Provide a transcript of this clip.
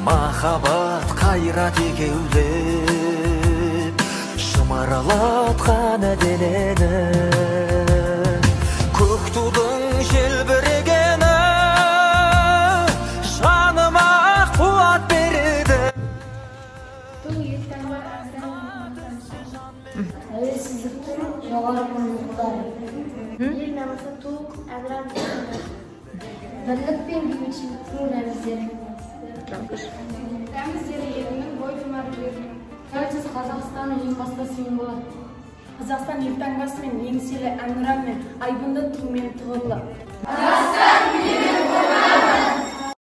Махаббат қайрат екеулеп шымарлатқан денені, көк тудың желбірегені жаныма қуат береді. Тәуелсіздіктің жоғары құндылықтары. Ел намысы ту, әнұран бірлік пен бейбітшіліктің рәміздері. Рәміздері елінің бойтұмарлығының. Тәуелсіз Қазақстанның ең басты символы. Қазақстан елтаңбасы мен еңселі әнұран мен айбынды тумен тұғырлы.